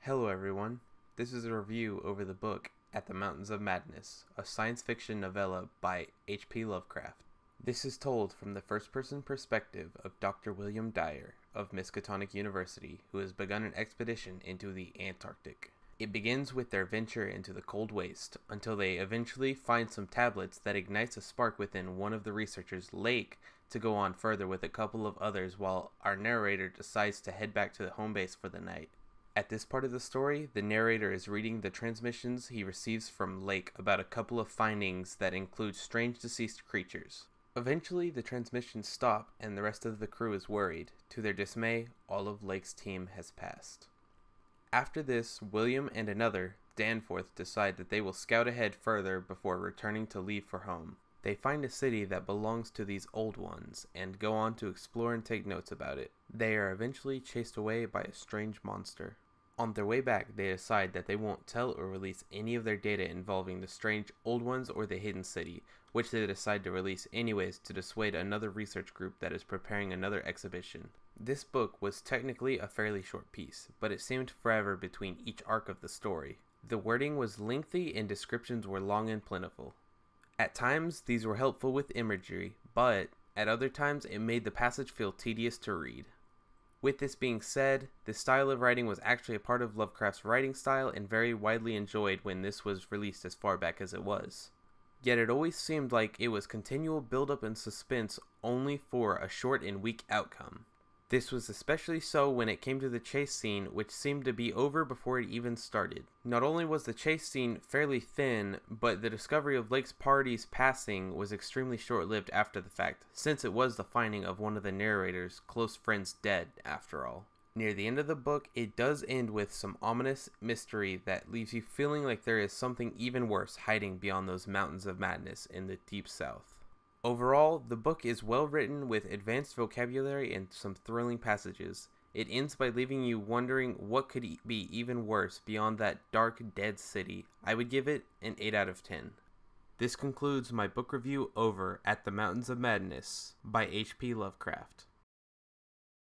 Hello everyone, this is a review over the book At the Mountains of Madness, a science fiction novella by H.P. Lovecraft. This is told from the first-person perspective of Dr. William Dyer of Miskatonic University, who has begun an expedition into the Antarctic. It begins with their venture into the cold waste, until they eventually find some tablets that ignites a spark within one of the researchers, Lake, to go on further with a couple of others while our narrator decides to head back to the home base for the night. At this part of the story, the narrator is reading the transmissions he receives from Lake about a couple of findings that include strange deceased creatures. Eventually, the transmissions stop and the rest of the crew is worried. To their dismay, all of Lake's team has passed. After this, William and another, Danforth, decide that they will scout ahead further before returning to leave for home. They find a city that belongs to these old ones and go on to explore and take notes about it. They are eventually chased away by a strange monster. On their way back, they decide that they won't tell or release any of their data involving the strange old ones or the hidden city, which they decide to release anyways to dissuade another research group that is preparing another exhibition. This book was technically a fairly short piece, but it seemed forever between each arc of the story. The wording was lengthy and descriptions were long and plentiful. At times, these were helpful with imagery, but at other times it made the passage feel tedious to read. With this being said, this style of writing was actually a part of Lovecraft's writing style and very widely enjoyed when this was released as far back as it was. Yet it always seemed like it was continual build-up and suspense only for a short and weak outcome. This was especially so when it came to the chase scene, which seemed to be over before it even started. Not only was the chase scene fairly thin, but the discovery of Lake's party's passing was extremely short-lived after the fact, since it was the finding of one of the narrator's close friends dead, after all. Near the end of the book, it does end with some ominous mystery that leaves you feeling like there is something even worse hiding beyond those mountains of madness in the deep south. Overall, the book is well written with advanced vocabulary and some thrilling passages. It ends by leaving you wondering what could be even worse beyond that dark, dead city. I would give it an 8 out of 10. This concludes my book review over At the Mountains of Madness by H.P. Lovecraft.